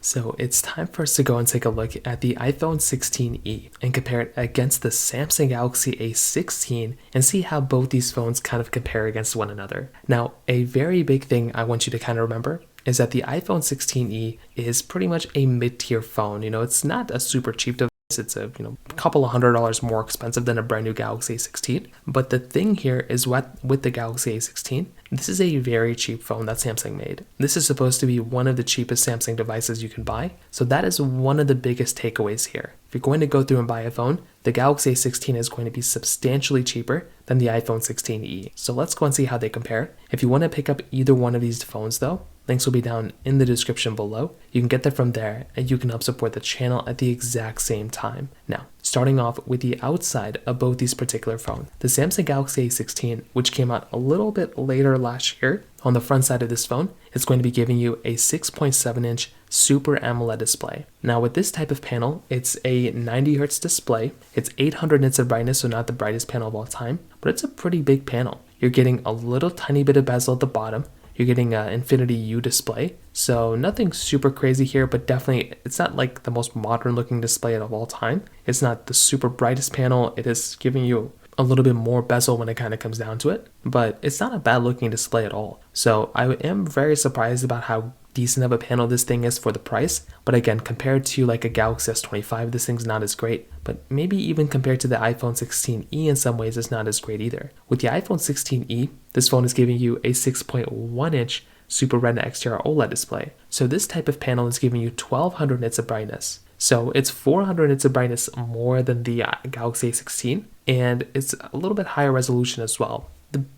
So it's time for us to go and take a look at the iPhone 16e and compare it against the Samsung Galaxy A16 and see how both these phones kind of compare against one another. Now, a very big thing I want you to kind of remember is that the iPhone 16e is pretty much a mid-tier phone. It's not a super cheap device. It's a couple of $100 more expensive than a brand new Galaxy A16. But the thing here is what with the Galaxy A16, this is a very cheap phone that Samsung made. This is supposed to be one of the cheapest Samsung devices you can buy. So that is one of the biggest takeaways here. If you're going to go through and buy a phone, the Galaxy A16 is going to be substantially cheaper than the iPhone 16e. So let's go and see how they compare. If you want to pick up either one of these phones though, links will be down in the description below. You can get them from there and you can help support the channel at the exact same time. Now, starting off with the outside of both these particular phones, the Samsung Galaxy A16, which came out a little bit later last year, on the front side of this phone, it's going to be giving you a 6.7-inch Super AMOLED display. Now with this type of panel, it's a 90Hz display. It's 800 nits of brightness, so not the brightest panel of all time, but it's a pretty big panel. You're getting a little tiny bit of bezel at the bottom. You're getting an Infinity U display, so nothing super crazy here, but definitely it's not like the most modern looking display of all time. It's not the super brightest panel. It is giving you a little bit more bezel when it kind of comes down to it, but it's not a bad looking display at all. So I am very surprised about how decent of a panel this thing is for the price. But again, compared to like a Galaxy S25, this thing's not as great, but maybe even compared to the iPhone 16e in some ways, it's not as great either. With the iPhone 16e, this phone is giving you a 6.1-inch Super Retina XDR OLED display. So this type of panel is giving you 1200 nits of brightness. So it's 400 nits of brightness more than the Galaxy A16, and it's a little bit higher resolution as well.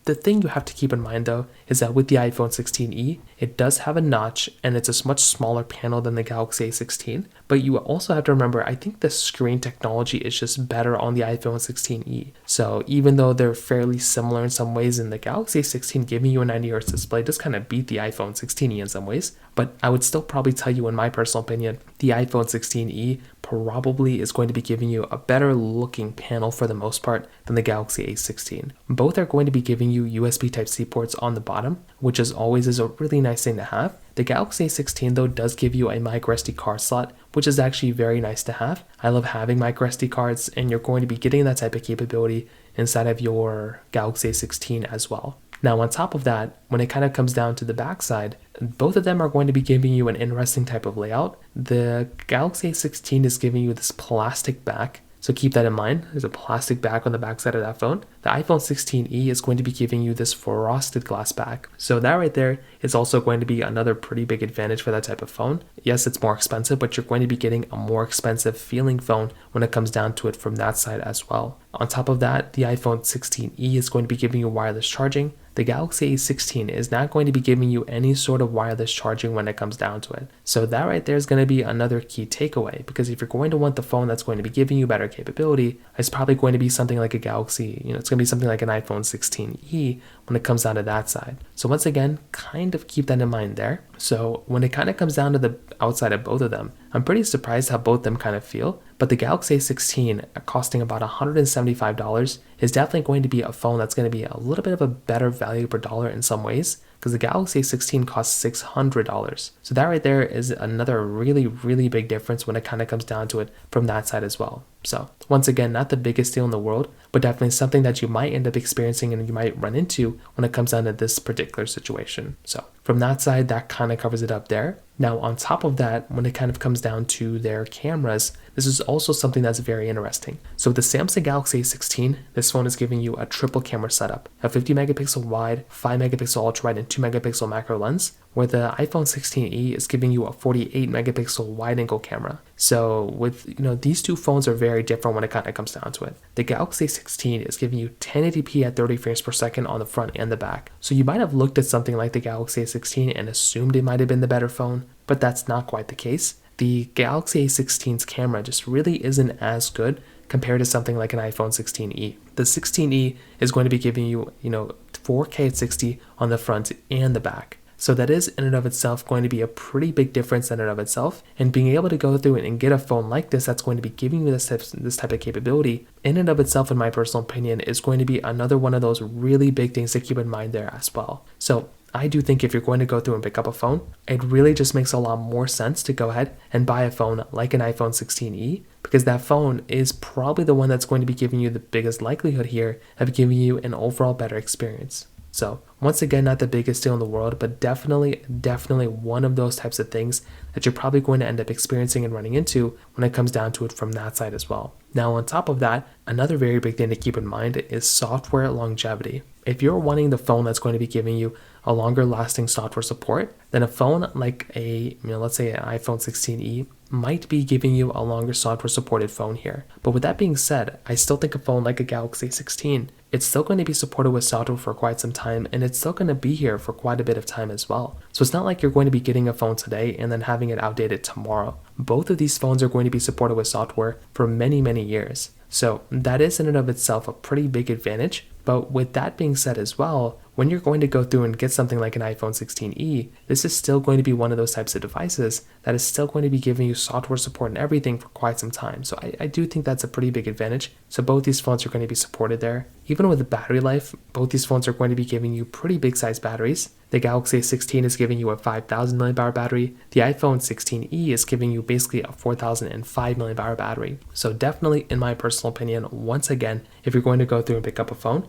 The thing you have to keep in mind though is that with the iPhone 16e, it does have a notch and it's a much smaller panel than the Galaxy A16, but you also have to remember, I think the screen technology is just better on the iPhone 16e. So even though they're fairly similar in some ways, in the Galaxy A16 giving you a 90Hz display does kind of beat the iPhone 16e in some ways, but I would still probably tell you, in my personal opinion, the iPhone 16e probably is going to be giving you a better looking panel for the most part than the Galaxy A16. Both are going to be giving you USB Type-C ports on the bottom, which is always a really nice thing to have. The Galaxy A16 though does give you a microSD card slot, which is actually very nice to have. I love having microSD cards, and you're going to be getting that type of capability inside of your Galaxy A16 as well. Now on top of that, when it kind of comes down to the backside, both of them are going to be giving you an interesting type of layout. The Galaxy A16 is giving you this plastic back, so keep that in mind. There's a plastic back on the backside of that phone. The iPhone 16e is going to be giving you this frosted glass back. So that right there is also going to be another pretty big advantage for that type of phone. Yes, it's more expensive, but you're going to be getting a more expensive feeling phone when it comes down to it from that side as well. On top of that, the iPhone 16e is going to be giving you wireless charging. The Galaxy A16 is not going to be giving you any sort of wireless charging when it comes down to it. So that right there is going to be another key takeaway, because if you're going to want the phone that's going to be giving you better capability, it's probably going to be something like a Galaxy, it's going to be something like an iPhone 16e when it comes down to that side. So once again, kind of keep that in mind there. So when it kind of comes down to the outside of both of them, I'm pretty surprised how both of them kind of feel. But the Galaxy A16 costing about $175 is definitely going to be a phone that's going to be a little bit of a better value per dollar in some ways, because the Galaxy A16 costs $600. So that right there is another really big difference when it kind of comes down to it from that side as well. So once again, not the biggest deal in the world, but definitely something that you might end up experiencing and you might run into when it comes down to this particular situation. So from that side, that kind of covers it up there. Now on top of that, when it kind of comes down to their cameras, this is also something that's very interesting. So the Samsung Galaxy A16, this phone is giving you a triple camera setup, a 50 megapixel wide, 5 megapixel ultra wide, and 2 megapixel macro lens, where the iPhone 16e is giving you a 48 megapixel wide angle camera. So with, these two phones are very different when it kind of comes down to it. The Galaxy 16 is giving you 1080p at 30 frames per second on the front and the back. So you might have looked at something like the Galaxy A16 and assumed it might have been the better phone, but that's not quite the case. The Galaxy A16's camera just really isn't as good compared to something like an iPhone 16e. The 16e is going to be giving you, 4K at 60 on the front and the back. So that is in and of itself going to be a pretty big difference in and of itself. And being able to go through it and get a phone like this that's going to be giving you this type of capability in and of itself, in my personal opinion, is going to be another one of those really big things to keep in mind there as well. So I do think if you're going to go through and pick up a phone, it really just makes a lot more sense to go ahead and buy a phone like an iPhone 16e, because that phone is probably the one that's going to be giving you the biggest likelihood here of giving you an overall better experience. So once again, not the biggest deal in the world, but definitely one of those types of things that you're probably going to end up experiencing and running into when it comes down to it from that side as well. Now, on top of that, another very big thing to keep in mind is software longevity. If you're wanting the phone that's going to be giving you a longer lasting software support, then a phone like let's say an iPhone 16e might be giving you a longer software supported phone here. But with that being said, I still think a phone like a Galaxy A16, it's still going to be supported with software for quite some time, and it's still going to be here for quite a bit of time as well. So it's not like you're going to be getting a phone today and then having it outdated tomorrow. Both of these phones are going to be supported with software for many years. So that is in and of itself a pretty big advantage. But with that being said as well, when you're going to go through and get something like an iPhone 16e, this is still going to be one of those types of devices that is still going to be giving you software support and everything for quite some time. So I do think that's a pretty big advantage. So both these phones are going to be supported there. Even with the battery life, both these phones are going to be giving you pretty big size batteries. The Galaxy A16 is giving you a 5,000 mAh battery. The iPhone 16e is giving you basically a 4,005 mAh battery. So definitely, in my personal opinion, once again, if you're going to go through and pick up a phone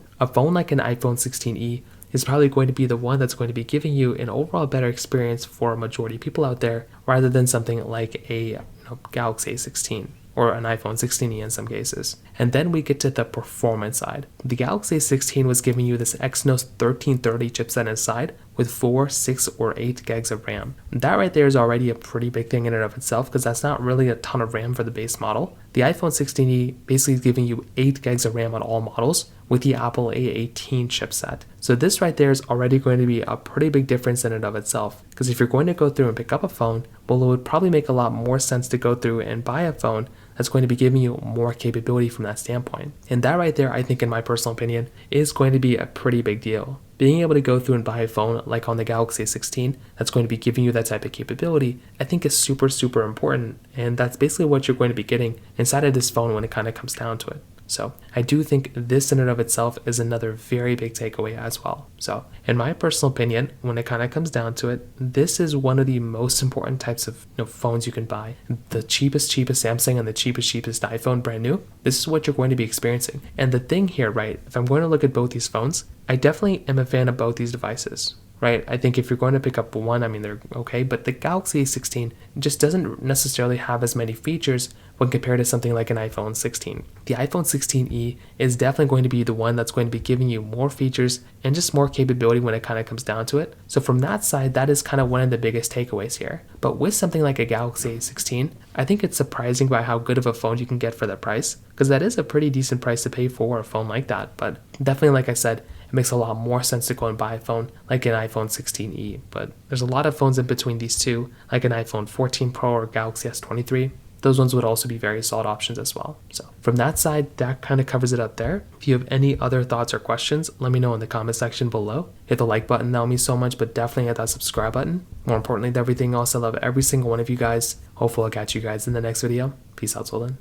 like an iPhone 16e is probably going to be the one that's going to be giving you an overall better experience for a majority of people out there, rather than something like a Galaxy A16 or an iPhone 16e in some cases. And then we get to the performance side. The Galaxy A16 was giving you this Exynos 1330 chipset inside with 4, 6, or 8 gigs of RAM. That right there is already a pretty big thing in and of itself, because that's not really a ton of RAM for the base model. The iPhone 16e basically is giving you 8 gigs of RAM on all models with the Apple A18 chipset. So this right there is already going to be a pretty big difference in and of itself, because if you're going to go through and pick up a phone, well, it would probably make a lot more sense to go through and buy a phone that's going to be giving you more capability from that standpoint. And that right there, I think in my personal opinion, is going to be a pretty big deal. Being able to go through and buy a phone like on the Galaxy A16 that's going to be giving you that type of capability, I think is super important. And that's basically what you're going to be getting inside of this phone when it kind of comes down to it. So I do think this in and of itself is another very big takeaway as well. So in my personal opinion, when it kind of comes down to it, this is one of the most important types of phones you can buy. The cheapest Samsung and the cheapest iPhone brand new, this is what you're going to be experiencing. And the thing here, right, if I'm going to look at both these phones, I definitely am a fan of both these devices. Right? I think if you're going to pick up one, they're okay, but the Galaxy A16 just doesn't necessarily have as many features when compared to something like an iPhone 16. The iPhone 16e is definitely going to be the one that's going to be giving you more features and just more capability when it kind of comes down to it. So from that side, that is kind of one of the biggest takeaways here. But with something like a Galaxy A16, I think it's surprising by how good of a phone you can get for that price, because that is a pretty decent price to pay for a phone like that. But definitely, like I said, it makes a lot more sense to go and buy a phone like an iPhone 16e. But there's a lot of phones in between these two, like an iPhone 14 Pro or Galaxy S23. Those ones would also be very solid options as well. So from that side, that kind of covers it up there. If you have any other thoughts or questions, let me know in the comment section below. Hit the like button, that would mean so much, but definitely hit that subscribe button. More importantly than everything else, I love every single one of you guys. Hopefully I'll catch you guys in the next video. Peace out till then.